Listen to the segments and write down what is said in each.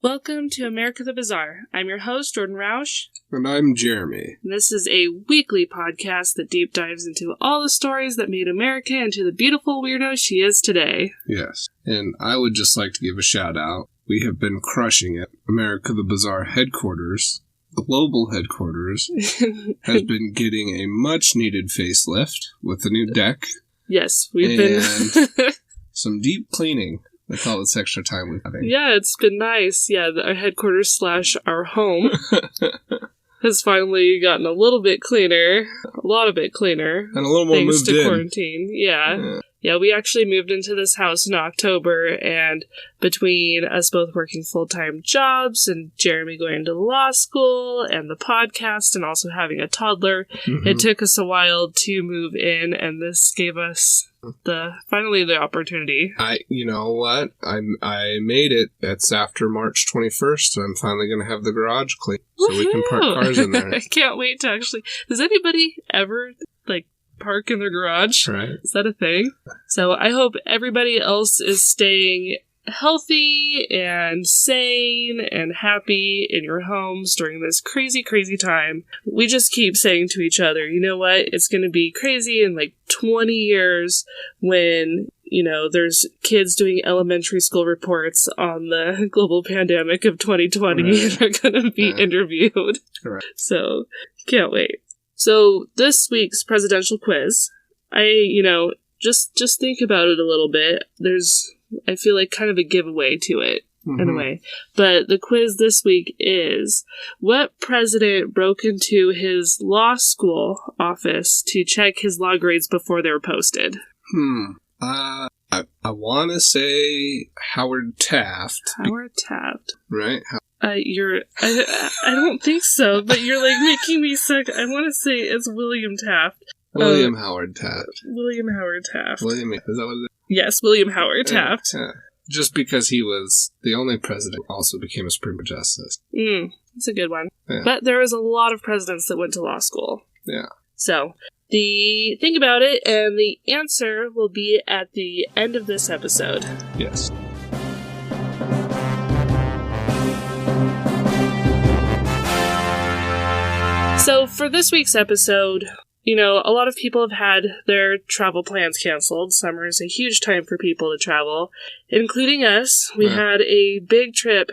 Welcome to America the Bizarre. I'm your host, Jordan Roush. And I'm Jeremy. This is a weekly podcast that deep dives into all the stories that made America into the beautiful weirdo she is today. Yes. And I would just like to give a shout out. We have been crushing it. America the Bizarre headquarters, global headquarters, has been getting a much needed facelift with a new deck. Yes, we've been... some deep cleaning. With all this extra time we've having. Yeah, it's been nice. Yeah, our headquarters / our home has finally gotten a little bit cleaner. A lot of bit cleaner. And a little more thanks moved to in. Quarantine. Yeah, we actually moved into this house in October, and between us both working full-time jobs and Jeremy going to law school and the podcast and also having a toddler, it took us a while to move in, and this gave us finally the opportunity. You know what? I made it. It's after March 21st, and I'm finally going to have the garage clean, so we can park cars in there. I can't wait to actually... Does anybody ever, park in their garage? Right. Is that a thing? So I hope everybody else is staying healthy and sane and happy in your homes during this crazy, crazy time. We just keep saying to each other, you know what? It's going to be crazy in 20 years when, there's kids doing elementary school reports on the global pandemic of 2020 and they're going to be interviewed. Correct. So, can't wait. So, this week's presidential quiz, just think about it a little bit. There's, I feel like, kind of a giveaway to it, in a way. But the quiz this week is, what president broke into his law school office to check his law grades before they were posted? I want to say Howard Taft. Howard Taft. Right? I don't think so, but you're making me sick. I want to say it's William Taft. William Howard Taft. William Howard Taft. Is that what it is? Yes, William Howard Taft. Just because he was the only president who also became a Supreme Justice. That's a good one. Yeah. But there was a lot of presidents that went to law school. Yeah. So, think about it, and the answer will be at the end of this episode. Yes. So, for this week's episode, a lot of people have had their travel plans canceled. Summer is a huge time for people to travel, including us. We had a big trip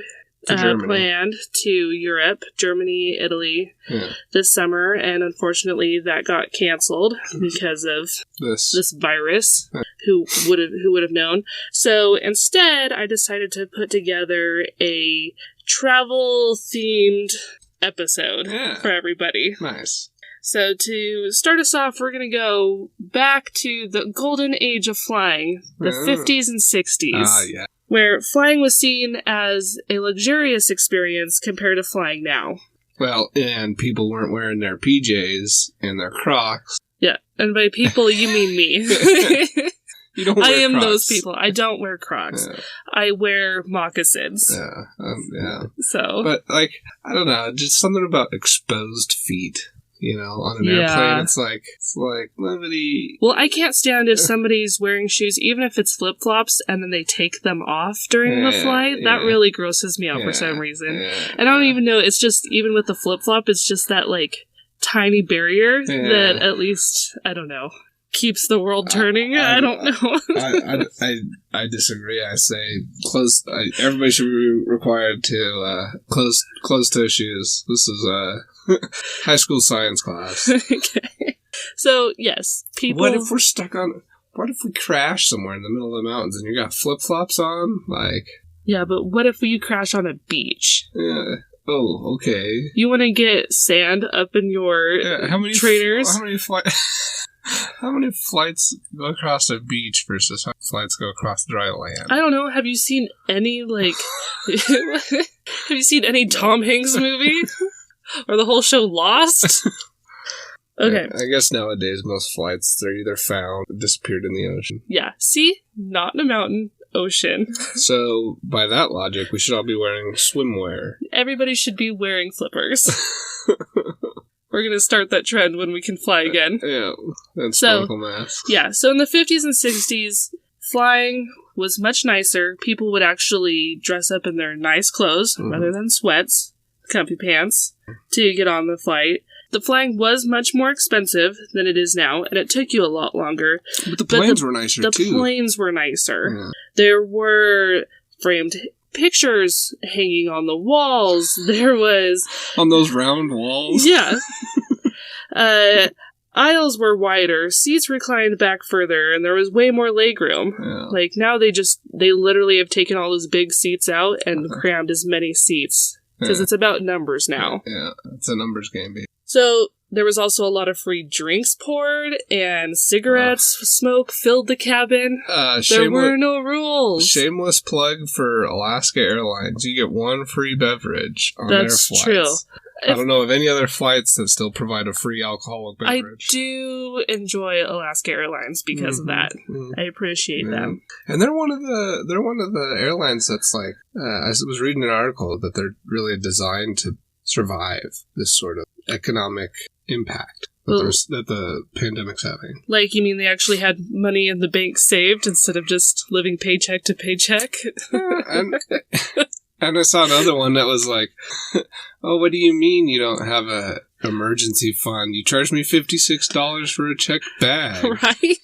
planned to Europe, Germany, Italy this summer, and unfortunately that got canceled because of this virus. Who would have known? So instead, I decided to put together a travel-themed episode for everybody. Nice. So to start us off, we're going to go back to the golden age of flying, the 50s and 60s, where flying was seen as a luxurious experience compared to flying now. Well, and people weren't wearing their PJs and their Crocs. Yeah, and by people, you mean me. You don't wear I am Crocs. those people. I don't wear Crocs. Yeah. I wear moccasins. Yeah. So, but I don't know, just something about exposed feet. On an airplane, it's like nobody. Well, I can't stand if somebody's wearing shoes, even if it's flip flops, and then they take them off during the flight. That really grosses me out for some reason. And I don't even know. It's just even with the flip flop, it's just that tiny barrier that at least I don't know. Keeps the world turning. I don't know. I disagree. I say everybody should be required to closed toe shoes. This is high school science class. Okay. So yes, people. What if we're stuck on? What if we crash somewhere in the middle of the mountains and you got flip flops on? Yeah, but what if you crash on a beach? Yeah. Oh, okay. You want to get sand up in your trainers? How many flights go across a beach versus how many flights go across dry land? I don't know. Have you seen any, have you seen any Tom Hanks movie? Or the whole show Lost? Okay. I guess nowadays most flights, they're either found or disappeared in the ocean. Yeah. See? Not in a mountain. Ocean. So, by that logic, we should all be wearing swimwear. Everybody should be wearing flippers. We're going to start that trend when we can fly again. Yeah, and snorkel masks. Yeah, so in the 50s and 60s, flying was much nicer. People would actually dress up in their nice clothes rather than sweats, comfy pants, to get on the flight. The flying was much more expensive than it is now, and it took you a lot longer. But the planes were nicer, too. The planes were nicer. Yeah. There were framed pictures hanging on the walls. There was... On those round walls? Yeah. Aisles were wider, seats reclined back further, and there was way more legroom. Yeah. Like, now they literally have taken all those big seats out and crammed as many seats. Because it's about numbers now. Yeah, it's a numbers game, baby. So, there was also a lot of free drinks poured, and cigarettes smoke filled the cabin. There were no rules. Shameless plug for Alaska Airlines. You get one free beverage on their flights. That's true. I don't know of any other flights that still provide a free alcoholic beverage. I do enjoy Alaska Airlines because of that. Mm-hmm. I appreciate them. And they're one of the airlines that's like, I was reading an article that they're really designed to survive this sort of economic impact that the pandemic's having. Like, you mean they actually had money in the bank saved instead of just living paycheck to paycheck? And I saw another one that was like, oh, what do you mean you don't have a emergency fund? You charged me $56 for a checked bag. Right?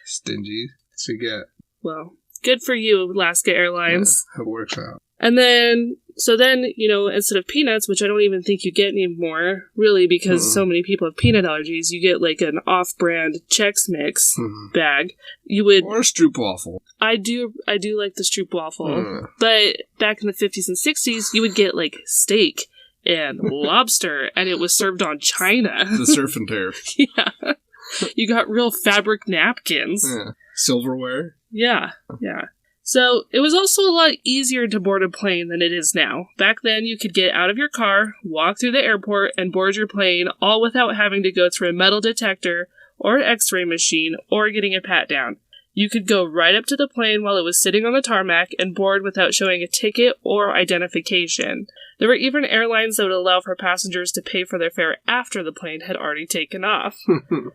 Stingy. So you get. Well, good for you, Alaska Airlines. Yeah, it works out. And then, instead of peanuts, which I don't even think you get anymore, really, because so many people have peanut allergies, you get like an off-brand Chex Mix bag. Or a stroopwafel. I do like the stroopwafel. But back in the 50s and 60s, you would get like steak and lobster, and it was served on china. The surf and turf. Yeah. You got real fabric napkins. Yeah. Silverware. Yeah. So, it was also a lot easier to board a plane than it is now. Back then, you could get out of your car, walk through the airport, and board your plane, all without having to go through a metal detector, or an x-ray machine, or getting a pat-down. You could go right up to the plane while it was sitting on the tarmac and board without showing a ticket or identification. There were even airlines that would allow for passengers to pay for their fare after the plane had already taken off.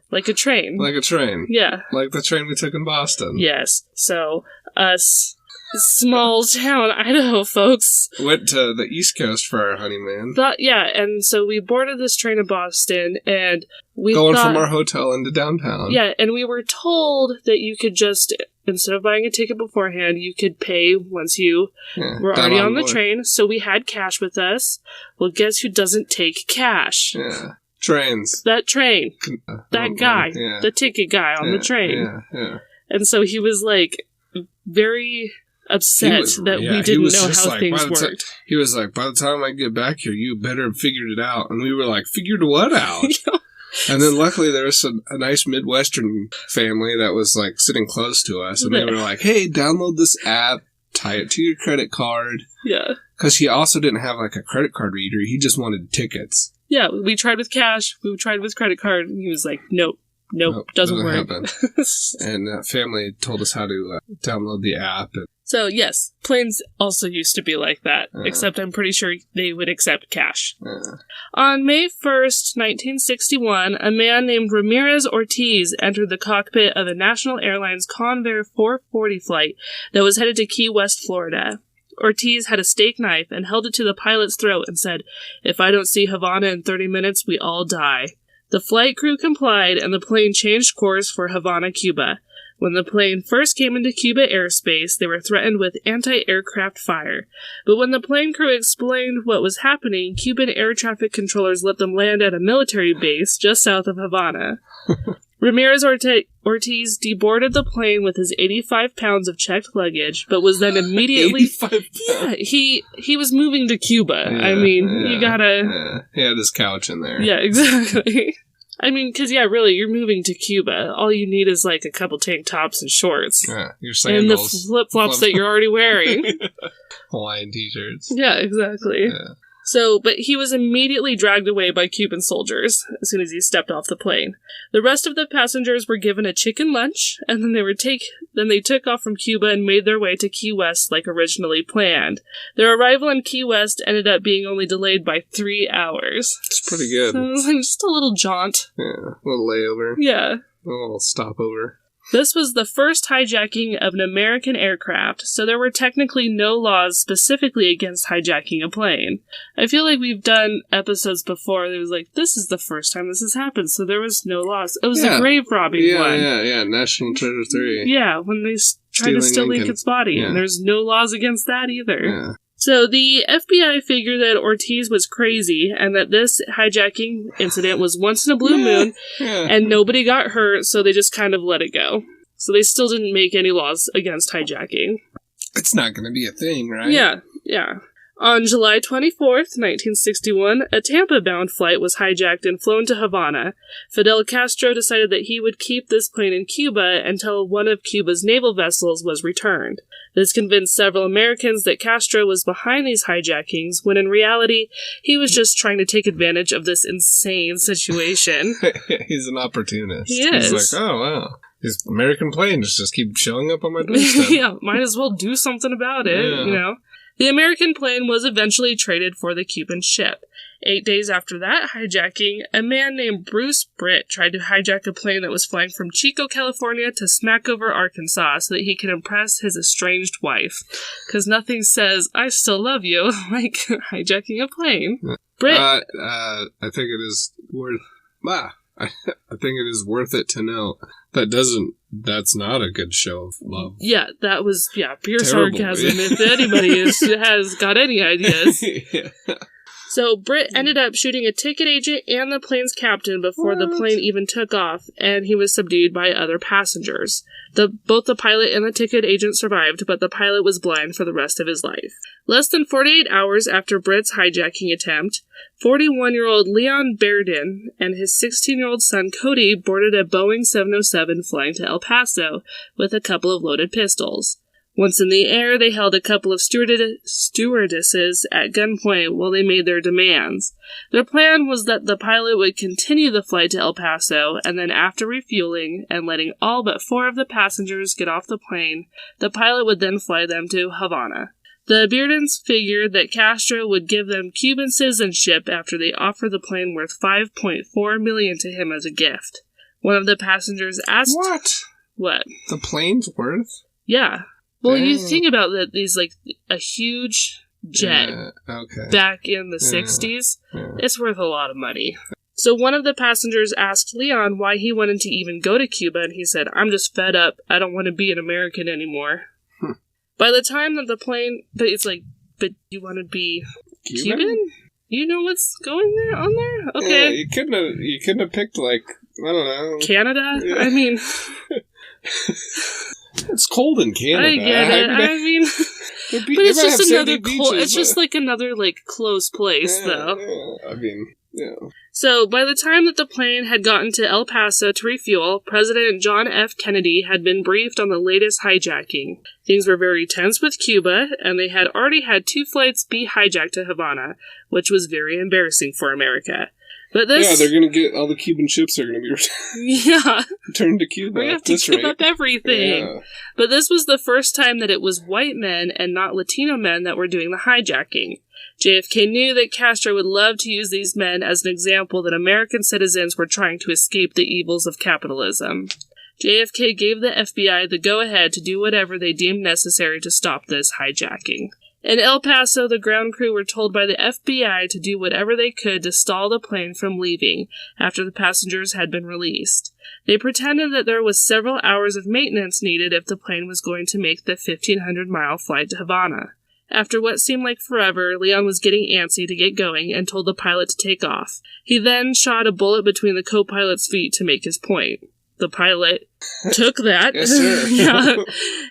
Like a train. Like a train. Yeah. Like the train we took in Boston. Yes. So, us small town Idaho folks went to the East Coast for our honeymoon. And so we boarded this train in Boston, and we from our hotel into downtown. Yeah, and we were told that you could just, instead of buying a ticket beforehand, you could pay once you were already on the train. So we had cash with us. Well, guess who doesn't take cash? Yeah. Trains. That train. That guy. Yeah. The ticket guy on the train. Yeah. And so he was like very upset that we didn't know how things worked. He was like, by the time I get back here, you better have figured it out. And we were like, figured what out? And then luckily there was a nice Midwestern family that was like sitting close to us. And they were like, hey, download this app, tie it to your credit card. Yeah. Because he also didn't have like a credit card reader. He just wanted tickets. Yeah, we tried with cash. We tried with credit card. And he was like, Nope, doesn't work. And family told us how to download the app. So, yes, planes also used to be like that, except I'm pretty sure they would accept cash. On May 1st, 1961, a man named Ramirez Ortiz entered the cockpit of a National Airlines Convair 440 flight that was headed to Key West, Florida. Ortiz had a steak knife and held it to the pilot's throat and said, "If I don't see Havana in 30 minutes, we all die." The flight crew complied, and the plane changed course for Havana, Cuba. When the plane first came into Cuba airspace, they were threatened with anti-aircraft fire. But when the plane crew explained what was happening, Cuban air traffic controllers let them land at a military base just south of Havana. Ramirez Ortiz deboarded the plane with his 85 pounds of checked luggage, but was then immediately... 85 pounds? Yeah, he was moving to Cuba. Yeah, you gotta... Yeah. He had his couch in there. Yeah, exactly. Because, really, you're moving to Cuba. All you need is, like, a couple tank tops and shorts. Yeah, your sandals. And the flip-flops that you're already wearing. Hawaiian t-shirts. Yeah, exactly. Yeah. So, but he was immediately dragged away by Cuban soldiers as soon as he stepped off the plane. The rest of the passengers were given a chicken lunch, and then they took off from Cuba and made their way to Key West like originally planned. Their arrival in Key West ended up being only delayed by 3 hours. It's pretty good. So it was like just a little jaunt. Yeah, a little layover. Yeah. A little stopover. This was the first hijacking of an American aircraft, so there were technically no laws specifically against hijacking a plane. I feel like we've done episodes before that was like, this is the first time this has happened, so there was no laws. It was a grave robbing one. Yeah, National Treasure 3. Yeah, when they tried to steal Lincoln's body, and there's no laws against that either. Yeah. So the FBI figured that Ortiz was crazy and that this hijacking incident was once in a blue moon and nobody got hurt, so they just kind of let it go. So they still didn't make any laws against hijacking. It's not going to be a thing, right? Yeah. On July 24th, 1961, a Tampa-bound flight was hijacked and flown to Havana. Fidel Castro decided that he would keep this plane in Cuba until one of Cuba's naval vessels was returned. This convinced several Americans that Castro was behind these hijackings, when in reality, he was just trying to take advantage of this insane situation. He's an opportunist. He is. He's like, oh, wow. These American planes just keep showing up on my doorstep. Yeah, might as well do something about it, you know? The American plane was eventually traded for the Cuban ship. 8 days after that hijacking, a man named Bruce Britt tried to hijack a plane that was flying from Chico, California to Smackover, Arkansas, so that he could impress his estranged wife. Because nothing says, I still love you, like hijacking a plane. Britt... I think it is worth... I think it is worth it to note that's not a good show of love. Yeah, that was, pure sarcasm, if anybody has got any ideas. So, Britt ended up shooting a ticket agent and the plane's captain before the plane even took off, and he was subdued by other passengers. Both the pilot and the ticket agent survived, but the pilot was blind for the rest of his life. Less than 48 hours after Britt's hijacking attempt, 41-year-old Leon Bearden and his 16-year-old son Cody boarded a Boeing 707 flying to El Paso with a couple of loaded pistols. Once in the air, they held a couple of stewardesses at gunpoint while they made their demands. Their plan was that the pilot would continue the flight to El Paso, and then after refueling and letting all but 4 of the passengers get off the plane, the pilot would then fly them to Havana. The Beardens figured that Castro would give them Cuban citizenship after they offered the plane worth $5.4 million to him as a gift. One of the passengers asked... What? The plane's worth? Yeah. Well, you think about that, these, like, a huge jet back in the 60s, it's worth a lot of money. So one of the passengers asked Leon why he wanted to even go to Cuba, and he said, I'm just fed up. I don't want to be an American anymore. By the time that the plane... But it's like, but you want to be Cuban? You know what's going there on there? Okay. Yeah, you couldn't have picked, like, I don't know. Canada? Yeah. I mean... It's cold in Canada. I get it. I mean, but it's just another it's just like another like close place, though. Yeah. I mean, yeah. So by the time that the plane had gotten to El Paso to refuel, President John F. Kennedy had been briefed on the latest hijacking. Things were very tense with Cuba, and they had already had 2 flights be hijacked to Havana, which was very embarrassing for America. But this... they're going to get... All the Cuban ships are going to be returned to Cuba. We're going to have to give up everything. Yeah. But this was the first time that it was white men and not Latino men that were doing the hijacking. JFK knew that Castro would love to use these men as an example that American citizens were trying to escape the evils of capitalism. JFK gave the FBI the go-ahead to do whatever they deemed necessary to stop this hijacking. In El Paso, the ground crew were told by the FBI to do whatever they could to stall the plane from leaving after the passengers had been released. They pretended that there was several hours of maintenance needed if the plane was going to make the 1,500-mile flight to Havana. After what seemed like forever, Leon was getting antsy to get going and told the pilot to take off. He then shot a bullet between the co-pilot's feet to make his point. The pilot took that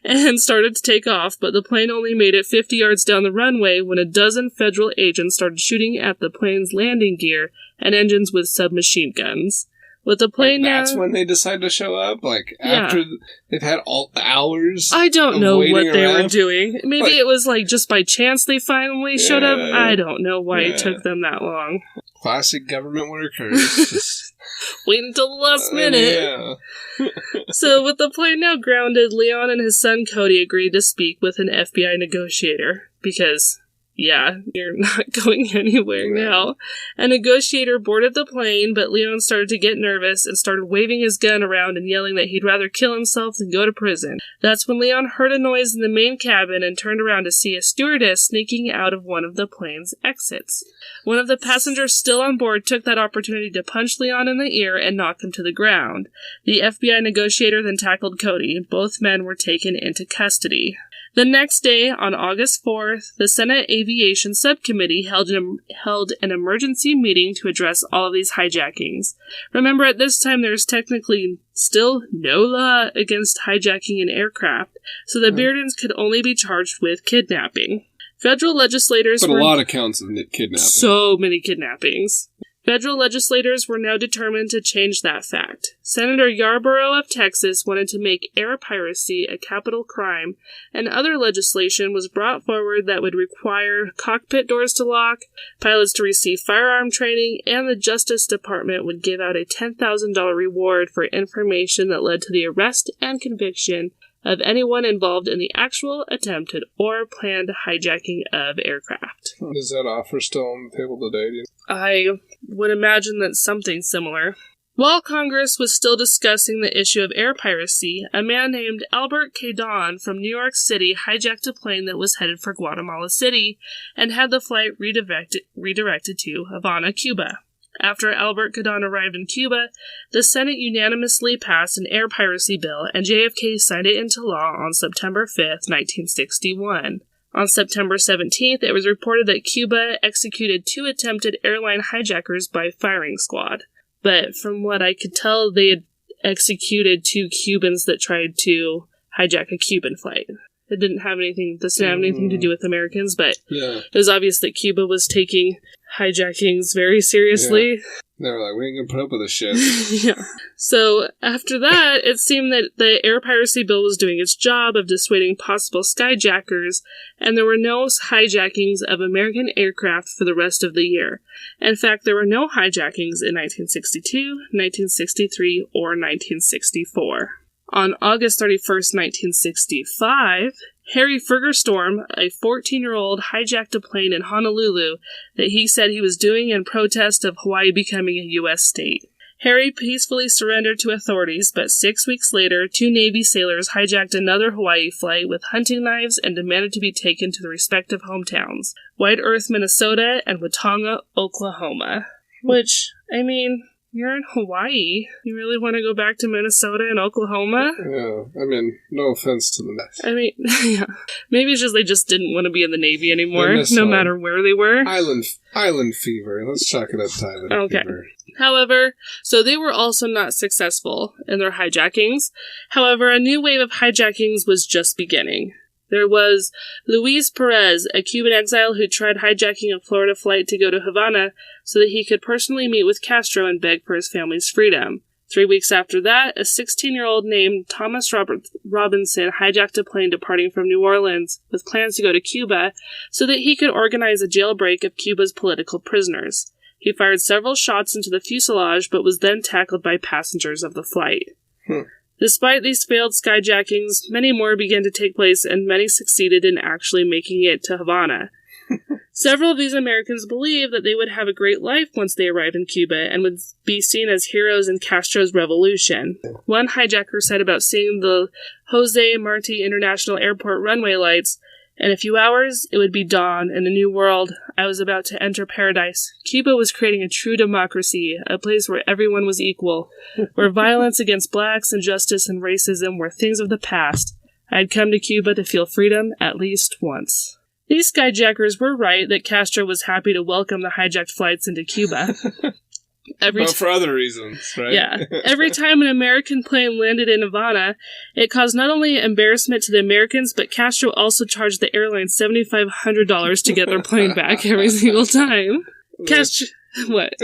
and started to take off, but the plane only made it 50 yards down the runway when a dozen federal agents started shooting at the plane's landing gear and engines with submachine guns. With the plane that's when they decide to show up? After they've had all the hours? I don't know what they were doing. Maybe it was just by chance they finally showed up. I don't know why it took them that long. Classic government workers. Waiting until the last minute. So, with the plane now grounded, Leon and his son Cody agreed to speak with an FBI negotiator. Because, yeah, you're not going anywhere now. A negotiator boarded the plane, but Leon started to get nervous and started waving his gun around and yelling that he'd rather kill himself than go to prison. That's when Leon heard a noise in the main cabin and turned around to see a stewardess sneaking out of one of the plane's exits. One of the passengers still on board took that opportunity to punch Leon in the ear and knock him to the ground. The FBI negotiator then tackled Cody. Both men were taken into custody. The next day, on August 4th, the Senate Aviation Subcommittee held an emergency meeting to address all of these hijackings. Remember, at this time, there's technically still no law against hijacking an aircraft, so the Beardens could only be charged with kidnapping. Federal legislators But a lot of counts of kidnapping. So many kidnappings. Federal legislators were now determined to change that fact. Senator Yarborough of Texas wanted to make air piracy a capital crime, and other legislation was brought forward that would require cockpit doors to lock, pilots to receive firearm training, and the Justice Department would give out a $10,000 reward for information that led to the arrest and conviction of anyone involved in the actual, attempted, or planned hijacking of aircraft. Is that offer still on the table today? I would imagine that something similar. While Congress was still discussing the issue of air piracy, a man named Albert K. Don from New York City hijacked a plane that was headed for Guatemala City and had the flight redirected to Havana, Cuba. After Albert Cadon arrived in Cuba, the Senate unanimously passed an air piracy bill, and JFK signed it into law on September 5th, 1961. On September 17th, it was reported that Cuba executed 2 attempted airline hijackers by firing squad. But from what I could tell, they had executed 2 Cubans that tried to hijack a Cuban flight. It didn't have anything to do with Americans, but it was obvious that Cuba was taking hijackings very seriously. Yeah. They were like, we ain't gonna put up with this shit. Yeah. So, after that, it seemed that the air piracy bill was doing its job of dissuading possible skyjackers, and there were no hijackings of American aircraft for the rest of the year. In fact, there were no hijackings in 1962, 1963, or 1964. On August 31st, 1965, Harry Fergerstorm, a 14-year-old, hijacked a plane in Honolulu that he said he was doing in protest of Hawaii becoming a U.S. state. Harry peacefully surrendered to authorities, but 6 weeks later, 2 Navy sailors hijacked another Hawaii flight with hunting knives and demanded to be taken to the respective hometowns, White Earth, Minnesota, and Watonga, Oklahoma. Which, I mean, you're in Hawaii. You really want to go back to Minnesota and Oklahoma? Yeah, I mean, no offense to the Navy. I mean, yeah. Maybe it's just they just didn't want to be in the Navy anymore, no matter where they were. Island fever. Let's chalk it up to island fever. However, so they were also not successful in their hijackings. However, a new wave of hijackings was just beginning. There was Luis Perez, a Cuban exile who tried hijacking a Florida flight to go to Havana so that he could personally meet with Castro and beg for his family's freedom. 3 weeks after that, a 16-year-old named Thomas Robinson hijacked a plane departing from New Orleans with plans to go to Cuba so that he could organize a jailbreak of Cuba's political prisoners. He fired several shots into the fuselage but was then tackled by passengers of the flight. Despite these failed skyjackings, many more began to take place, and many succeeded in actually making it to Havana. Several of these Americans believed that they would have a great life once they arrived in Cuba and would be seen as heroes in Castro's revolution. One hijacker said about seeing the Jose Marti International Airport runway lights, "In a few hours, it would be dawn in a new world. I was about to enter paradise. Cuba was creating a true democracy, a place where everyone was equal, where violence against blacks, injustice, and racism were things of the past. I had come to Cuba to feel freedom at least once." These skyjackers were right that Castro was happy to welcome the hijacked flights into Cuba. But for other reasons, right? Yeah. Every time an American plane landed in Havana, it caused not only embarrassment to the Americans, but Castro also charged the airline $7,500 to get their plane back every single time. Castro... What?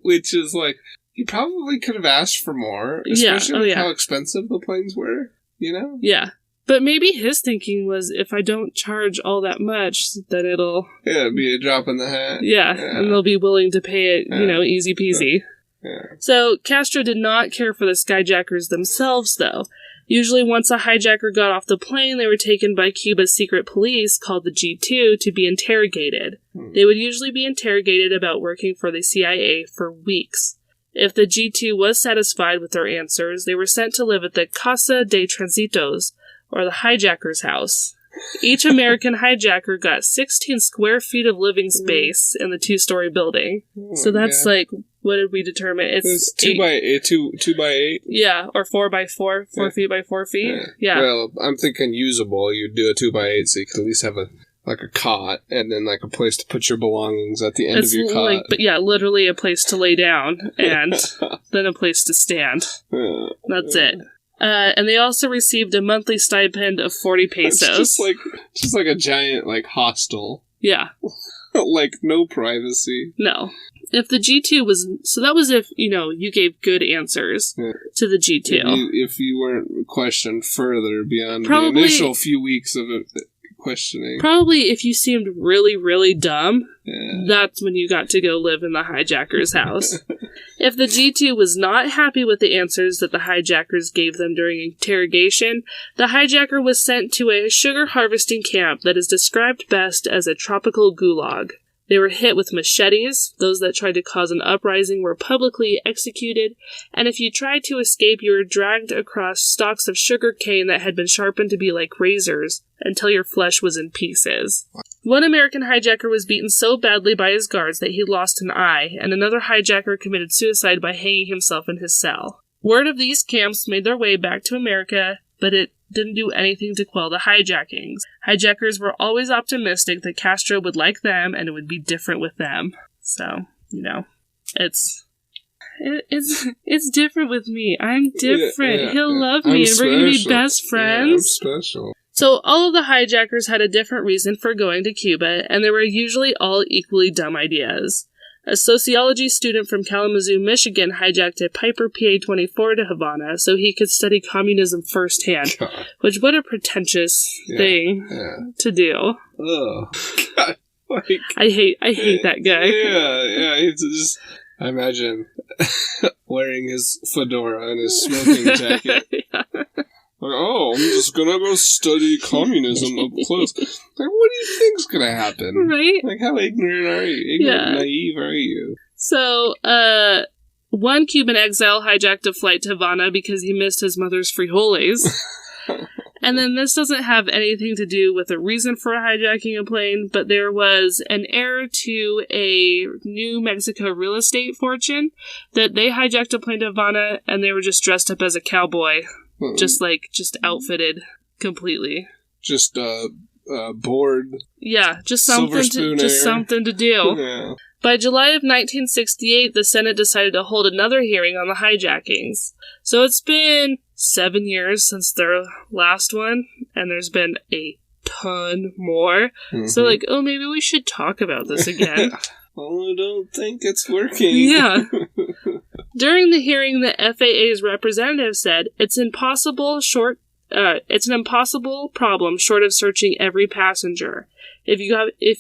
Which is like, he probably could have asked for more, especially with how expensive the planes were, you know? Yeah. But maybe his thinking was, if I don't charge all that much, then it'll... Yeah, it'd be a drop in the hat. Yeah, and they'll be willing to pay it, easy peasy. Yeah. So, Castro did not care for the skyjackers themselves, though. Usually once a hijacker got off the plane, they were taken by Cuba's secret police, called the G2, to be interrogated. They would usually be interrogated about working for the CIA for weeks. If the G2 was satisfied with their answers, they were sent to live at the Casa de Transitos, or the hijacker's house. Each American hijacker got 16 square feet of living space in the 2-story building. So that's what did we determine? It's 2 by 8. Yeah, or 4 by 4, 4 feet by 4 feet. Yeah. Well, I'm thinking usable. You'd do a 2 by 8 so you could at least have a cot and then a place to put your belongings at the end of your cot. But yeah, literally a place to lay down and then a place to stand. That's it. And they also received a monthly stipend of 40 pesos. It's just like a giant hostel. Yeah. No privacy. No. If the G2 was... So that was if, you gave good answers to the G2. If you weren't questioned further beyond the initial few weeks of questioning. Probably if you seemed really, really dumb, that's when you got to go live in the hijacker's house. If the G2 was not happy with the answers that the hijackers gave them during interrogation, the hijacker was sent to a sugar harvesting camp that is described best as a tropical gulag. They were hit with machetes. Those that tried to cause an uprising were publicly executed, and if you tried to escape, you were dragged across stalks of sugar cane that had been sharpened to be like razors until your flesh was in pieces. One American hijacker was beaten so badly by his guards that he lost an eye, and another hijacker committed suicide by hanging himself in his cell. Word of these camps made their way back to America, but it didn't do anything to quell the hijackings. Hijackers were always optimistic that Castro would like them and it would be different with them. So, it's different with me. I'm different. He'll love me and we're going to be best friends. Yeah, I'm special. So all of the hijackers had a different reason for going to Cuba, and they were usually all equally dumb ideas. A sociology student from Kalamazoo, Michigan, hijacked a Piper PA-24 to Havana so he could study communism firsthand. God. Which, what a pretentious thing to do. Oh, God. I hate that guy. Yeah, it's just... I imagine wearing his fedora and his smoking jacket. I'm just gonna go study communism up close. What do you think's gonna happen? Right? How ignorant are you? Naive are you? So, one Cuban exile hijacked a flight to Havana because he missed his mother's frijoles. And then this doesn't have anything to do with a reason for hijacking a plane, but there was an heir to a New Mexico real estate fortune that they hijacked a plane to Havana and they were just dressed up as a cowboy. Just outfitted completely. Just bored. Yeah, just something to do. Yeah. By July of 1968, the Senate decided to hold another hearing on the hijackings. So it's been 7 years since their last one, and there's been a ton more. Mm-hmm. So maybe we should talk about this again. I don't think it's working. Yeah. During the hearing, the FAA's representative said, it's an impossible problem short of searching every passenger. If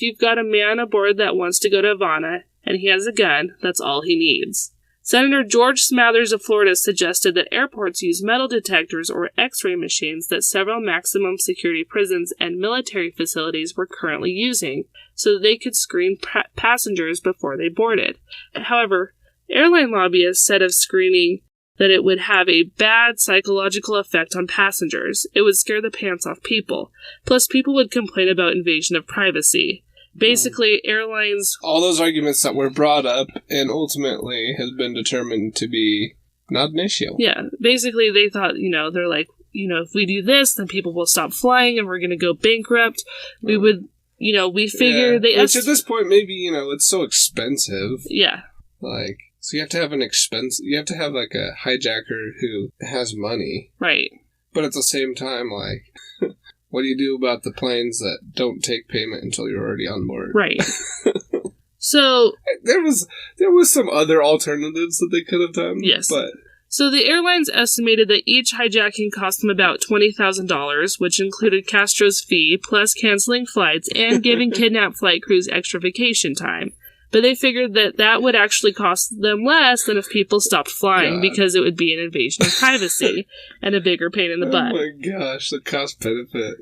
you've got a man aboard that wants to go to Havana, and he has a gun, that's all he needs. Senator George Smathers of Florida suggested that airports use metal detectors or X-ray machines that several maximum security prisons and military facilities were currently using, so that they could screen passengers before they boarded. However, airline lobbyists said of screening that it would have a bad psychological effect on passengers. It would scare the pants off people. Plus, people would complain about invasion of privacy. Basically, airlines... All those arguments that were brought up and ultimately has been determined to be not an issue. Yeah, basically they thought, they're like, if we do this, then people will stop flying and we're going to go bankrupt. We would, we figure they... Which at this point, maybe, it's so expensive. Yeah. So you have to have you have to have a hijacker who has money. Right. But at the same time, what do you do about the planes that don't take payment until you're already on board? Right. So there was some other alternatives that they could have done. Yes. But so the airlines estimated that each hijacking cost them about $20,000, which included Castro's fee, plus canceling flights and giving kidnapped flight crews extra vacation time. But they figured that would actually cost them less than if people stopped flying because it would be an invasion of privacy and a bigger pain in the butt. Oh my gosh, the cost benefit.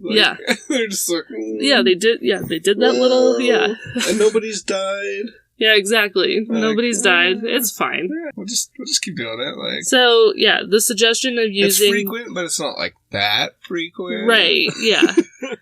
They're just like... Yeah, they did that little... Yeah. And nobody's died. Yeah, exactly. Nobody's died. It's fine. Yeah, we'll just keep doing it. So, yeah, the suggestion of using... It's frequent, but it's not, that frequent. Right, yeah.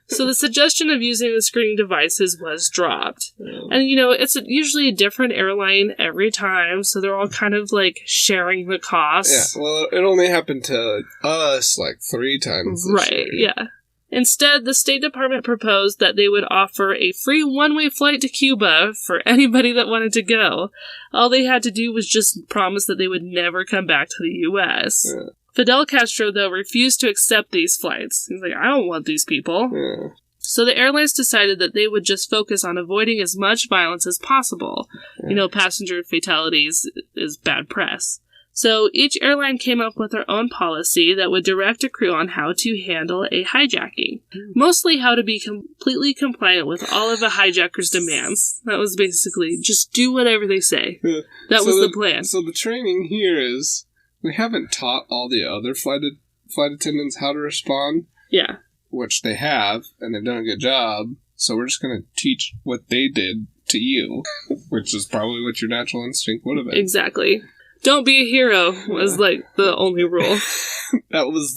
So the suggestion of using the screening devices was dropped. Oh. And, it's usually a different airline every time, so they're all kind of, sharing the costs. Yeah, well, it only happened to us, 3 times this year. Yeah. Instead, the State Department proposed that they would offer a free one-way flight to Cuba for anybody that wanted to go. All they had to do was just promise that they would never come back to the U.S. Yeah. Fidel Castro, though, refused to accept these flights. He's like, I don't want these people. Yeah. So the airlines decided that they would just focus on avoiding as much violence as possible. Yeah. Passenger fatalities is bad press. So each airline came up with their own policy that would direct a crew on how to handle a hijacking. Mostly how to be completely compliant with all of a hijacker's demands. That was basically just do whatever they say. That was the plan. So the training here is, we haven't taught all the other flight attendants how to respond. Yeah. Which they have, and they've done a good job. So we're just going to teach what they did to you, which is probably what your natural instinct would have been. Exactly. Don't be a hero was the only rule. That was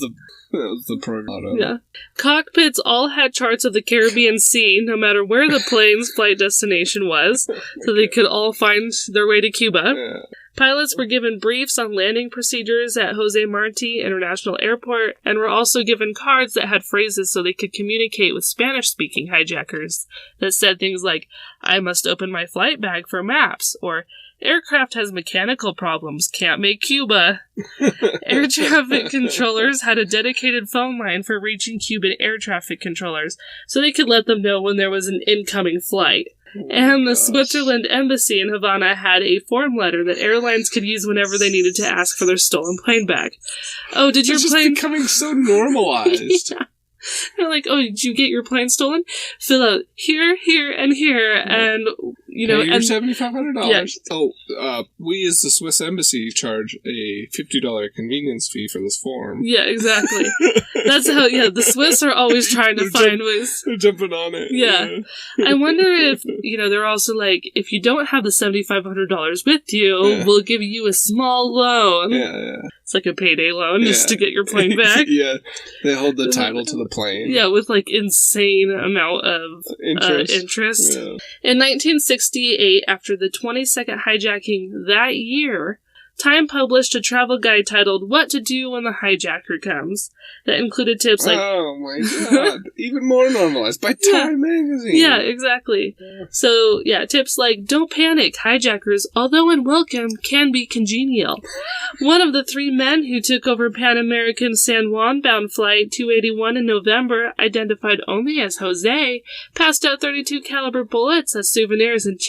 the program. Yeah. Cockpits all had charts of the Caribbean Sea, no matter where the plane's flight destination was, so they could all find their way to Cuba. Yeah. Pilots were given briefs on landing procedures at Jose Marti International Airport, and were also given cards that had phrases so they could communicate with Spanish-speaking hijackers that said things like, I must open my flight bag for maps, or aircraft has mechanical problems, can't make Cuba. Air traffic controllers had a dedicated phone line for reaching Cuban air traffic controllers, so they could let them know when there was an incoming flight. And the Switzerland embassy in Havana had a form letter that airlines could use whenever they needed to ask for their stolen plane back. Oh, did your plane... It's becoming so normalized. Yeah. They're like, oh, did you get your plane stolen? Fill out here, here, and here, and, Pay your $7,500. Yeah. Oh, we as the Swiss embassy charge a $50 convenience fee for this form. Yeah, exactly. That's how, the Swiss are always trying to find ways. They're jumping on it. Yeah. I wonder if, they're also like, if you don't have the $7,500 with you, we'll give you a small loan. Yeah. It's like a payday loan just to get your plane back. Yeah. They hold the title to the plane. Yeah, with insane amount of interest. Yeah. In 1968, after the 22nd hijacking that year, Time published a travel guide titled What to Do When the Hijacker Comes, that included tips like... Oh my god, even more normalized by Time magazine. Yeah, exactly. Yeah. So, tips like, don't panic, hijackers, although unwelcome, can be congenial. One of the 3 men who took over Pan American San Juan-bound Flight 281 in November, identified only as Jose, passed out .32 caliber bullets as souvenirs and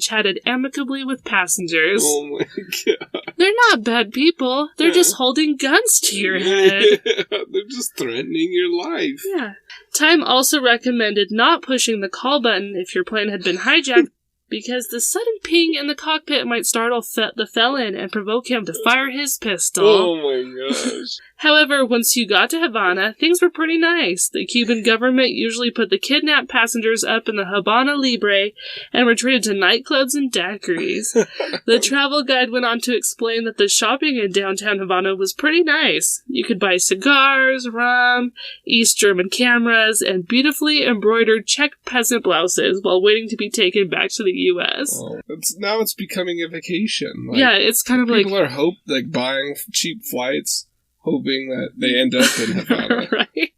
chatted amicably with passengers. Oh my god. They're not bad people. They're just holding guns to your head. They're just threatening your life. Yeah. Time also recommended not pushing the call button if your plane had been hijacked, because the sudden ping in the cockpit might startle the felon and provoke him to fire his pistol. Oh my gosh. However, once you got to Havana, things were pretty nice. The Cuban government usually put the kidnapped passengers up in the Habana Libre and were treated to nightclubs and daiquiris. The travel guide went on to explain that the shopping in downtown Havana was pretty nice. You could buy cigars, rum, East German cameras, and beautifully embroidered Czech peasant blouses while waiting to be taken back to the U.S. Oh, now it's becoming a vacation. It's kind of people are buying cheap flights, hoping that they end up in Havana. Right?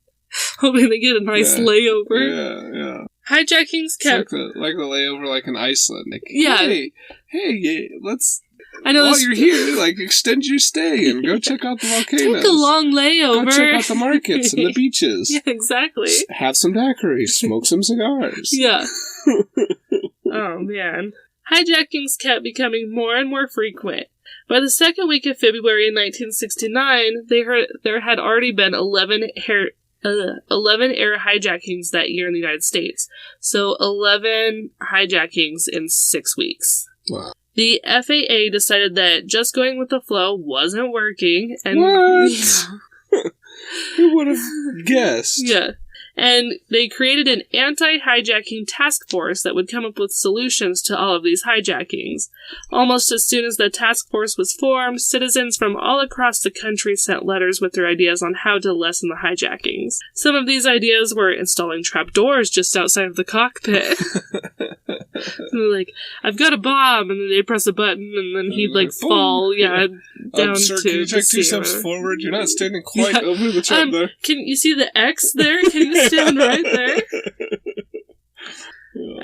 Hoping they get a nice layover. Yeah. Hijackings kept... It's like the layover like in Iceland. Yeah. Hey, let's... I know while you're here, extend your stay and go check out the volcanoes. Take a long layover. Go check out the markets and the beaches. Yeah, exactly. Have some daiquiris. Smoke some cigars. Yeah. Oh, man. Hijackings kept becoming more and more frequent. By the second week of February in 1969, there had already been 11 11 air hijackings that year in the United States. So 11 hijackings in 6 weeks. Wow. The FAA decided that just going with the flow wasn't working. And what? Who would have guessed? Yeah. And they created an anti-hijacking task force that would come up with solutions to all of these hijackings. Almost as soon as the task force was formed, citizens from all across the country sent letters with their ideas on how to lessen the hijackings. Some of these ideas were installing trapdoors just outside of the cockpit. Like, I've got a bomb, and then they'd press a button, and then he'd, like, fall, down sir, to can you take 2 steps forward? You're not standing quite over the trap there. Can you see the X there? Can you stand right there?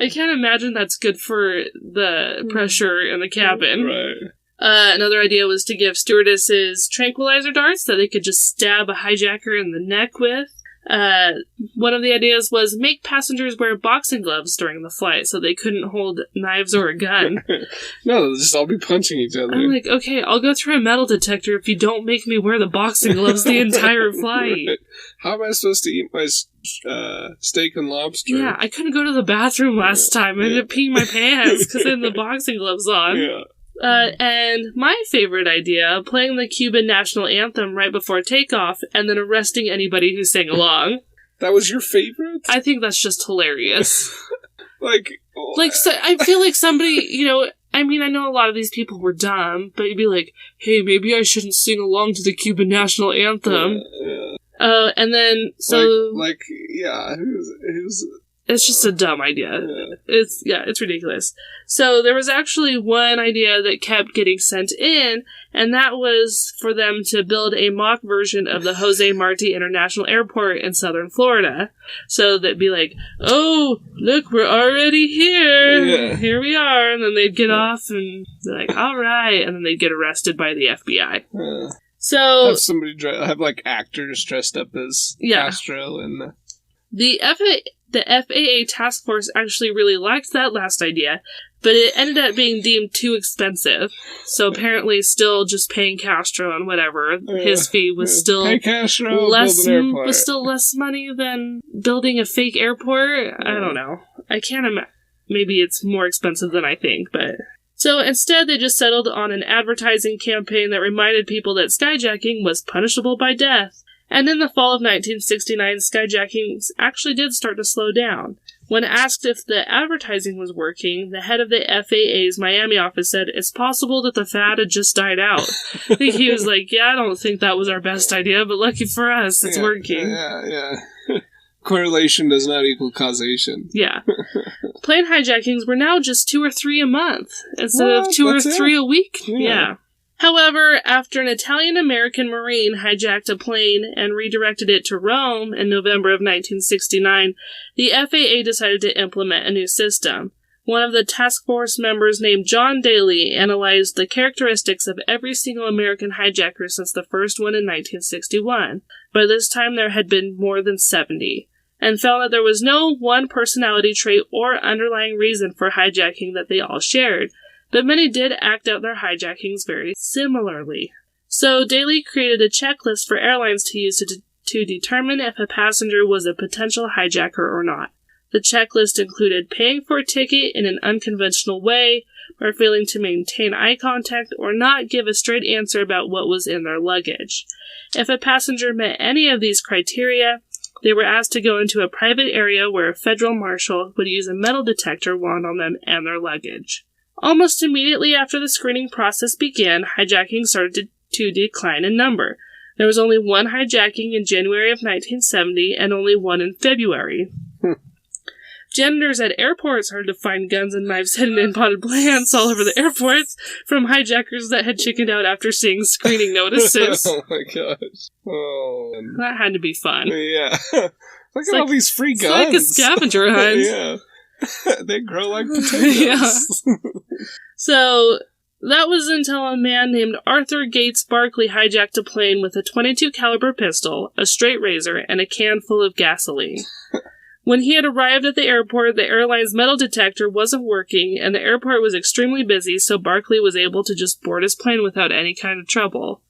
I can't imagine that's good for the pressure in the cabin. Right. Another idea was to give stewardesses tranquilizer darts that they could just stab a hijacker in the neck with. One of the ideas was make passengers wear boxing gloves during the flight so they couldn't hold knives or a gun. No, they'll just all be punching each other. I'm like, okay, I'll go through a metal detector if you don't make me wear the boxing gloves the entire flight. Right. How am I supposed to eat my steak and lobster? Yeah, I couldn't go to the bathroom last time. I ended up peeing my pants because I had the boxing gloves on. Yeah. And my favorite idea, playing the Cuban national anthem right before takeoff and then arresting anybody who sang along. That was your favorite? I think that's just hilarious. So, I feel like somebody, I mean, I know a lot of these people were dumb, but you'd be like, hey, maybe I shouldn't sing along to the Cuban national anthem. Yeah. And then, so... who's... It's just a dumb idea. It's ridiculous. So there was actually one idea that kept getting sent in, and that was for them to build a mock version of the Jose Marti International Airport in southern Florida. So that'd be like, oh, look, we're already here. Yeah. Here we are. And then they'd get off and be like, all right. And then they'd get arrested by the FBI. So have somebody have actors dressed up as Castro and the FAA task force actually really liked that last idea, but it ended up being deemed too expensive. So apparently still just paying Castro and whatever, his fee was still less money than building a fake airport. I don't know. I can't imagine. Maybe it's more expensive than I think, but... So instead they just settled on an advertising campaign that reminded people that skyjacking was punishable by death. And in the fall of 1969, skyjackings actually did start to slow down. When asked if the advertising was working, the head of the FAA's Miami office said, it's possible that the fad had just died out. I think he was like, I don't think that was our best idea, but lucky for us, it's working. Yeah. Correlation does not equal causation. Yeah. Plane hijackings were now just 2 or 3 a month, instead of 2 or 3 a week. Yeah. However, after an Italian-American Marine hijacked a plane and redirected it to Rome in November of 1969, the FAA decided to implement a new system. One of the task force members named John Daly analyzed the characteristics of every single American hijacker since the first one in 1961. By this time, there had been more than 70, and found that there was no one personality trait or underlying reason for hijacking that they all shared. But many did act out their hijackings very similarly. So Daly created a checklist for airlines to use to determine if a passenger was a potential hijacker or not. The checklist included paying for a ticket in an unconventional way, or failing to maintain eye contact, or not give a straight answer about what was in their luggage. If a passenger met any of these criteria, they were asked to go into a private area where a federal marshal would use a metal detector wand on them and their luggage. Almost immediately after the screening process began, hijacking started to decline in number. There was only one hijacking in January of 1970 and only one in February. Janitors at airports started to find guns and knives hidden in potted plants all over the airports from hijackers that had chickened out after seeing screening notices. Oh my gosh. Oh. That had to be fun. Yeah. Look at all these free guns. It's like a scavenger hunt. Yeah. They grow like potatoes. Yeah. So, that was until a man named Arthur Gates Barkley hijacked a plane with a .22 caliber pistol, a straight razor, and a can full of gasoline. When he had arrived at the airport, the airline's metal detector wasn't working, and the airport was extremely busy, so Barkley was able to just board his plane without any kind of trouble.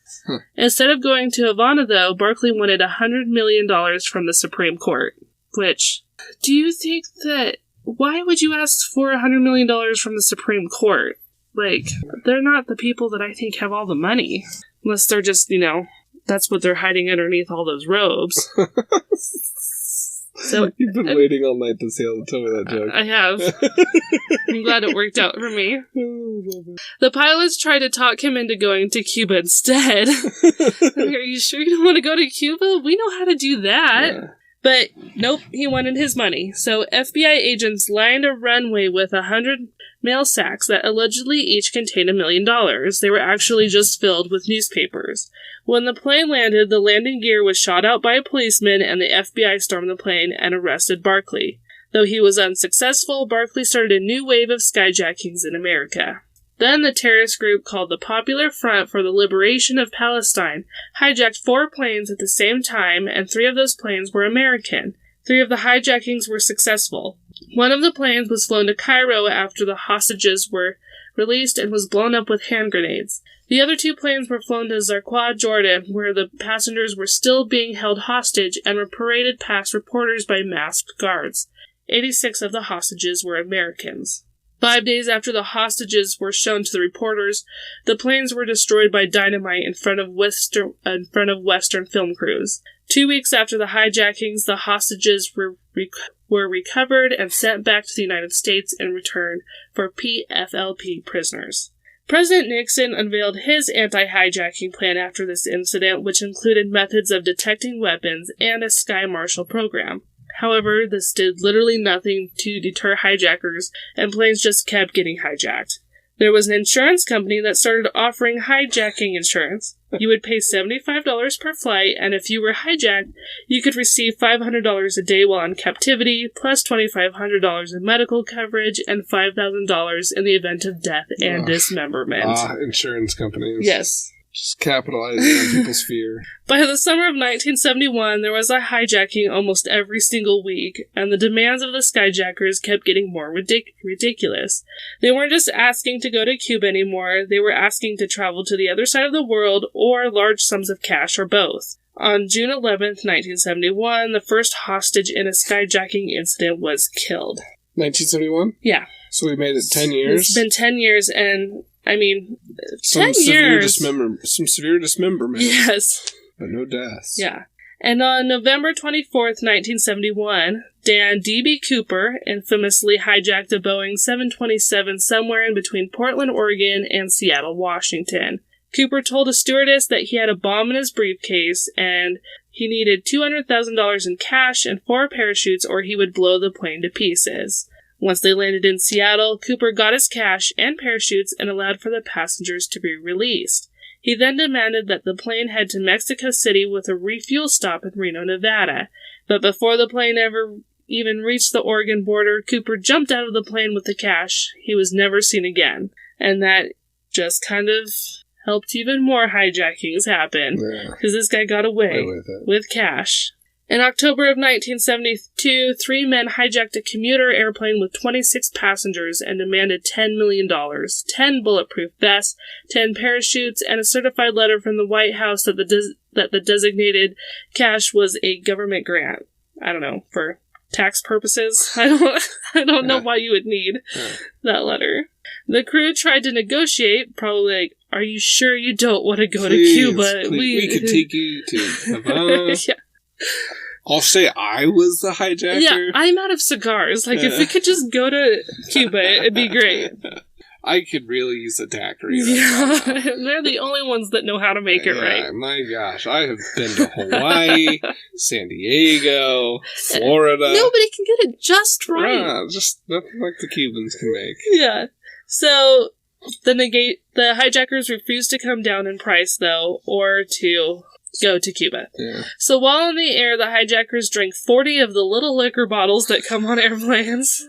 Instead of going to Havana, though, Barkley wanted $100 million from the Supreme Court. Which, do you think that... Why would you ask for $100 million from the Supreme Court? Like, they're not the people that I think have all the money. Unless they're just, that's what they're hiding underneath all those robes. So you've been waiting all night to see how to tell me that joke. I have. I'm glad it worked out for me. The pilots tried to talk him into going to Cuba instead. Are you sure you don't want to go to Cuba? We know how to do that. Yeah. But nope, he wanted his money. So FBI agents lined a runway with 100 mail sacks that allegedly each contained $1 million. They were actually just filled with newspapers. When the plane landed, the landing gear was shot out by a policeman, and the FBI stormed the plane and arrested Barkley. Though he was unsuccessful, Barkley started a new wave of skyjackings in America. Then the terrorist group called the Popular Front for the Liberation of Palestine hijacked 4 planes at the same time, and 3 of those planes were American. 3 of the hijackings were successful. One of the planes was flown to Cairo after the hostages were released and was blown up with hand grenades. The other 2 planes were flown to Zarqwa, Jordan, where the passengers were still being held hostage and were paraded past reporters by masked guards. 86 of the hostages were Americans. 5 days after the hostages were shown to the reporters, the planes were destroyed by dynamite in front of Western film crews. 2 weeks after the hijackings, the hostages were recovered and sent back to the United States in return for PFLP prisoners. President Nixon unveiled his anti-hijacking plan after this incident, which included methods of detecting weapons and a Sky Marshal program. However, this did literally nothing to deter hijackers, and planes just kept getting hijacked. There was an insurance company that started offering hijacking insurance. You would pay $75 per flight, and if you were hijacked, you could receive $500 a day while in captivity, plus $2,500 in medical coverage, and $5,000 in the event of death and dismemberment. Insurance companies. Yes. Just capitalizing on people's fear. By the summer of 1971, there was a hijacking almost every single week, and the demands of the skyjackers kept getting more ridiculous. They weren't just asking to go to Cuba anymore, they were asking to travel to the other side of the world, or large sums of cash, or both. On June 11th, 1971, the first hostage in a skyjacking incident was killed. 1971? Yeah. So we made it 10 years? It's been 10 years, and... 10 years. Some severe dismemberment. Yes. But no deaths. Yeah. And on November 24th, 1971, Dan D.B. Cooper infamously hijacked a Boeing 727 somewhere in between Portland, Oregon and Seattle, Washington. Cooper told a stewardess that he had a bomb in his briefcase and he needed $200,000 in cash and 4 parachutes or he would blow the plane to pieces. Once they landed in Seattle, Cooper got his cash and parachutes and allowed for the passengers to be released. He then demanded that the plane head to Mexico City with a refuel stop in Reno, Nevada. But before the plane ever even reached the Oregon border, Cooper jumped out of the plane with the cash. He was never seen again. And that just kind of helped even more hijackings happen. Because this guy got away with cash. In October of 1972, 3 men hijacked a commuter airplane with 26 passengers and demanded $10 million, 10 bulletproof vests, 10 parachutes, and a certified letter from the White House that the designated cash was a government grant. I don't know, for tax purposes. I don't know why you would need that letter. The crew tried to negotiate, probably like, are you sure you don't want to go to Cuba? We could take you to Havana. Yeah. I'll say I was the hijacker. Yeah, I'm out of cigars. Like, if we could just go to Cuba, it'd be great. I could really use a daiquiri. Yeah, they're the only ones that know how to make it right. My gosh, I have been to Hawaii, San Diego, Florida. Nobody can get it just right. Yeah, just nothing like the Cubans can make. Yeah. So, the hijackers refused to come down in price, though, or to go to Cuba. Yeah. So while in the air, the hijackers drank 40 of the little liquor bottles that come on airplanes.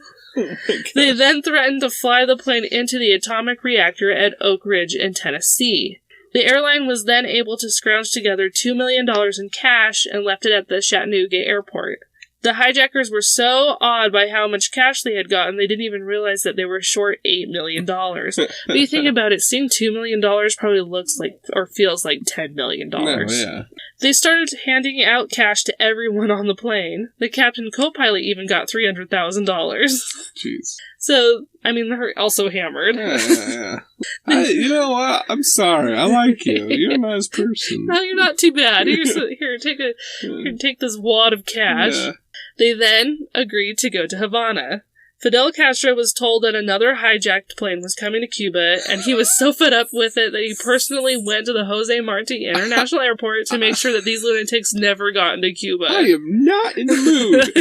They then threatened to fly the plane into the atomic reactor at Oak Ridge in Tennessee. The airline was then able to scrounge together $2 million in cash and left it at the Chattanooga airport. The hijackers were so awed by how much cash they had gotten, they didn't even realize that they were short $8 million. But you think about it, seeing $2 million probably looks like, or feels like $10 million. No, yeah. They started handing out cash to everyone on the plane. The captain co-pilot even got $300,000. Jeez. So, I mean, they're also hammered. Yeah. You know what? I'm sorry. I like you. You're a nice person. No, you're not too bad. Here, take this wad of cash. Yeah. They then agreed to go to Havana. Fidel Castro was told that another hijacked plane was coming to Cuba, and he was so fed up with it that he personally went to the Jose Marti International Airport to make sure that these lunatics never got into Cuba. I am not in the mood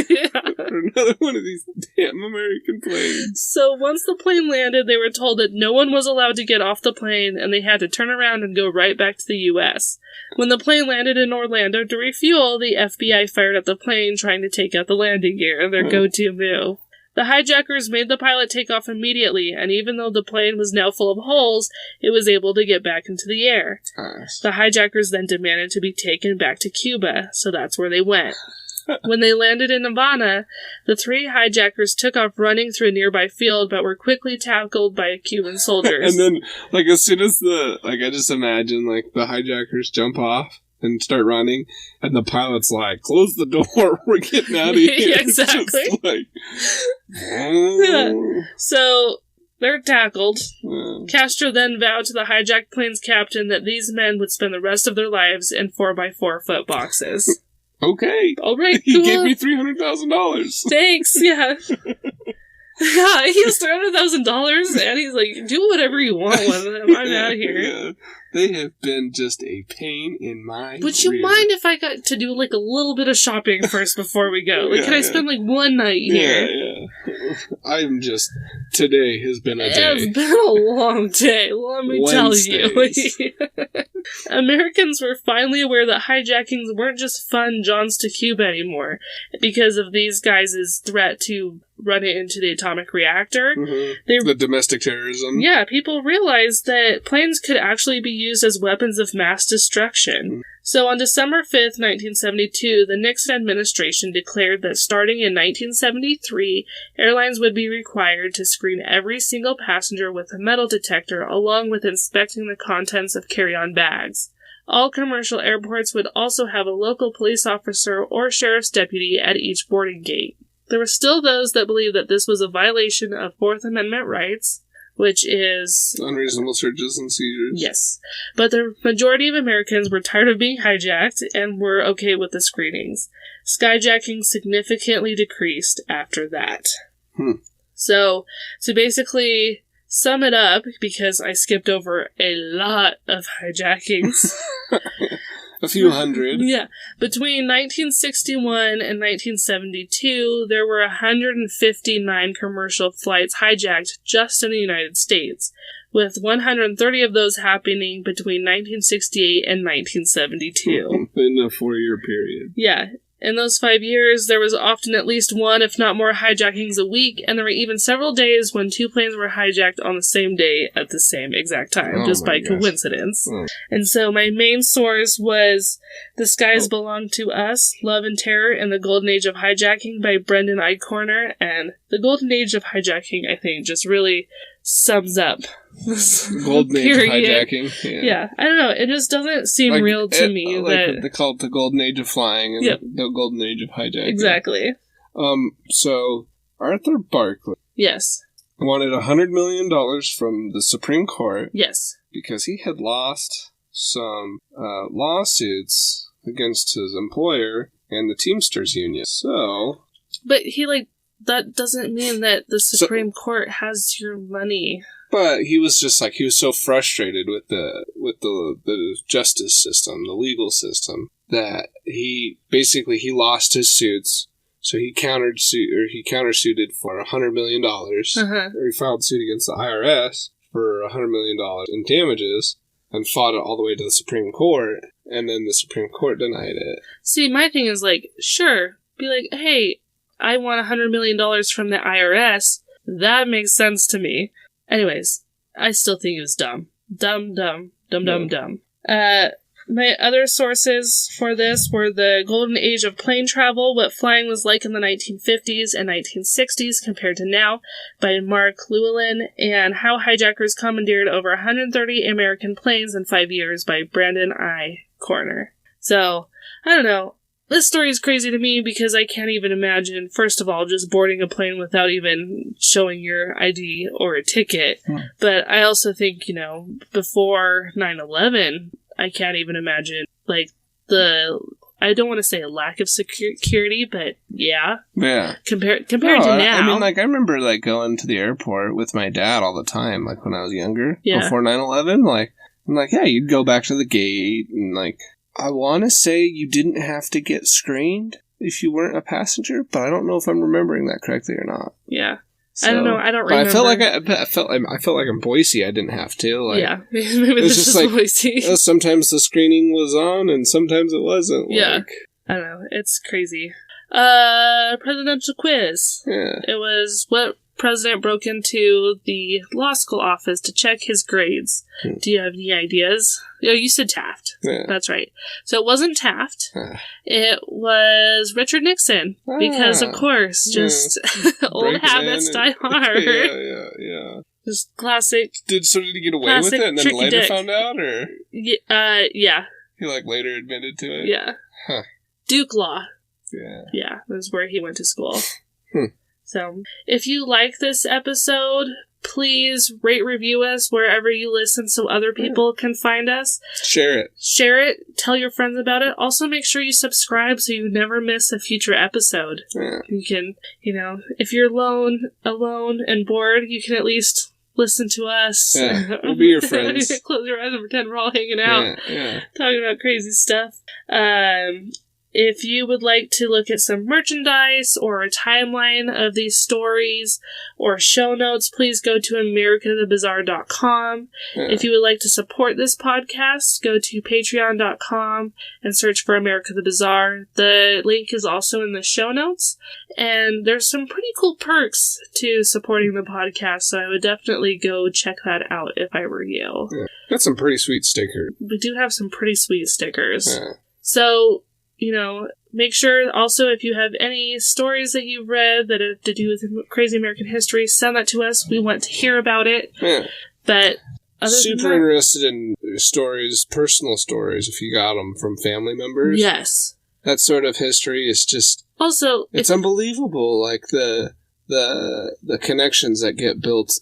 for another one of these damn American planes. So once the plane landed, they were told that no one was allowed to get off the plane, and they had to turn around and go right back to the U.S. When the plane landed in Orlando to refuel, the FBI fired at the plane, trying to take out the landing gear, their go-to move. The hijackers made the pilot take off immediately, and even though the plane was now full of holes, it was able to get back into the air. Nice. The hijackers then demanded to be taken back to Cuba, so that's where they went. When they landed in Havana, the 3 hijackers took off running through a nearby field, but were quickly tackled by Cuban soldiers. And then, as soon as I just imagine, the hijackers jump off and start running, and the pilot's like, close the door, we're getting out of here. Yeah, exactly. Yeah. So, they're tackled. Castro then vowed to the hijacked plane's captain that these men would spend the rest of their lives in 4x4 foot boxes. Okay. All right, He gave me $300,000. Thanks, yeah. Yeah, he has $300,000, and he's like, do whatever you want with them. I'm out of here. Yeah. They have been just a pain in my Would you mind if I got to do, a little bit of shopping first before we go? Can I spend, one night here? Yeah. Today has been a day. It's been a long day, let me tell you. Americans were finally aware that hijackings weren't just fun jaunts to Cuba anymore, because of these guys' threat to run it into the atomic reactor. Mm-hmm. The domestic terrorism. Yeah, people realized that planes could actually be used as weapons of mass destruction. Mm-hmm. So on December 5th, 1972, the Nixon administration declared that starting in 1973, airlines would be required to screen every single passenger with a metal detector, along with inspecting the contents of carry-on bags. All commercial airports would also have a local police officer or sheriff's deputy at each boarding gate. There were still those that believed that this was a violation of Fourth Amendment rights, which is... unreasonable searches and seizures. Yes. But the majority of Americans were tired of being hijacked and were okay with the screenings. Skyjacking significantly decreased after that. So, to basically sum it up, because I skipped over a lot of hijackings... A few hundred. Yeah. Between 1961 and 1972, there were 159 commercial flights hijacked just in the United States, with 130 of those happening between 1968 and 1972. In a 4-year period. Yeah. In those 5 years, there was often at least one, if not more, hijackings a week, and there were even several days when 2 planes were hijacked on the same day at the same exact time, just by coincidence. And so my main source was The Skies Belong to Us, Love and Terror in the Golden Age of Hijacking by Brendan Eichhorner, and the Golden Age of Hijacking, I think, just really sums up this Golden Age of Hijacking. Yeah, I don't know, it just doesn't seem real to me that... They call it the Golden Age of Flying and the Golden Age of Hijacking. Exactly. So, Arthur Barkley... Yes. ...wanted $100 million from the Supreme Court... Yes. ...because he had lost some lawsuits against his employer and the Teamsters Union. So... But he, that doesn't mean that the Supreme Court has your money. But he was just he was so frustrated with the justice system, the legal system, that he lost his suits. So he countersuited for $100 million. Or he filed suit against the IRS for $100 million in damages and fought it all the way to the Supreme Court. And then the Supreme Court denied it. See, my thing is sure, be like, hey, I want $100 million from the IRS. That makes sense to me. Anyways, I still think it was dumb. Dumb. My other sources for this were The Golden Age of Plane Travel, What Flying Was Like in the 1950s and 1960s Compared to Now by Mark Llewellyn, and How Hijackers Commandeered Over 130 American Planes in 5 Years by Brandon I. Corner. So, I don't know. This story is crazy to me because I can't even imagine, first of all, just boarding a plane without even showing your ID or a ticket. But I also think, before 9/11, I can't even imagine, I don't want to say a lack of security, but yeah. Yeah. Compared to now. I mean, I remember, going to the airport with my dad all the time, when I was younger. Yeah. Before 9/11, yeah, you'd go back to the gate and, I want to say you didn't have to get screened if you weren't a passenger, but I don't know if I'm remembering that correctly or not. Yeah. So, I don't know. I don't remember. I felt like in Boise I didn't have to. Yeah. Maybe this is Boise. Sometimes the screening was on and sometimes it wasn't. Yeah. I don't know. It's crazy. Presidential quiz. Yeah. It was what president broke into the law school office to check his grades. Do you have any ideas? Oh, you said Taft. Yeah. That's right. So it wasn't Taft. It was Richard Nixon. Because, of course, just old habits die hard. Yeah. Just classic. Did he get away with it and then later found out, or? Yeah. He, later admitted to it? Yeah. Huh. Duke Law. Yeah. Yeah, that's where he went to school. So, if you like this episode, please rate, review us wherever you listen so other people can find us. Share it. Tell your friends about it. Also, make sure you subscribe so you never miss a future episode. Yeah. You can, if you're alone and bored, you can at least listen to us. Yeah, we'll be your friends. Close your eyes and pretend we're all hanging out. Yeah. Talking about crazy stuff. If you would like to look at some merchandise or a timeline of these stories or show notes, please go to americathebizarre.com. Yeah. If you would like to support this podcast, go to patreon.com and search for America the Bizarre. The link is also in the show notes. And there's some pretty cool perks to supporting the podcast, so I would definitely go check that out if I were you. Yeah. Got some pretty sweet stickers. We do have some pretty sweet stickers. Yeah. So, make sure also if you have any stories that you've read that have to do with crazy American history, send that to us. We want to hear about it. Yeah. But super interested in stories, personal stories, if you got them from family members. Yes. That sort of history is just... Also... It's unbelievable, the connections that get built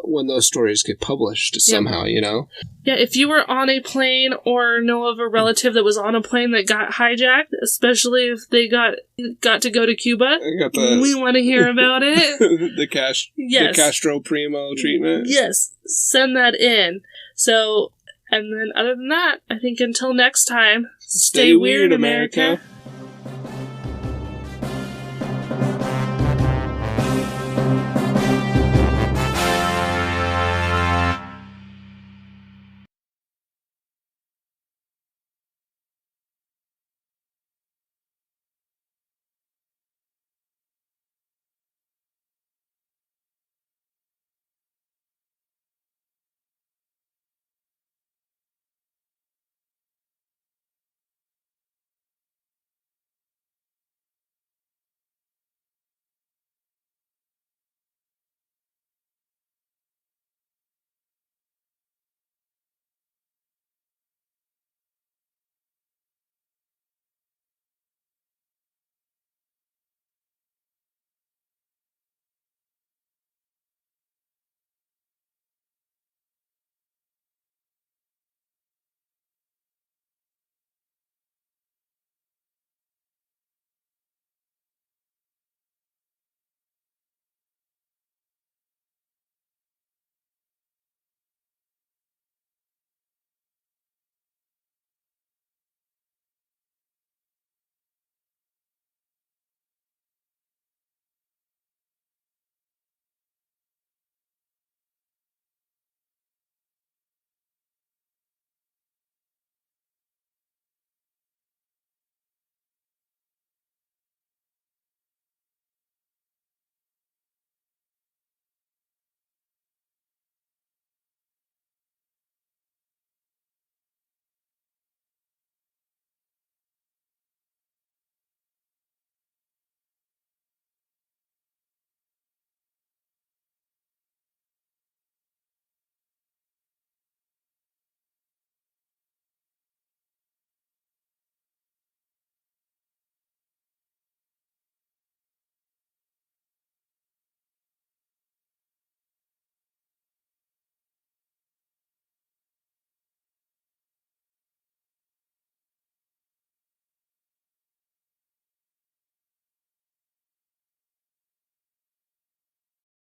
when those stories get published somehow, Yeah, if you were on a plane or know of a relative that was on a plane that got hijacked, especially if they got to go to Cuba, we want to hear about it. The Castro Primo treatment. Yes, send that in. So, and then other than that, I think until next time, stay weird, America.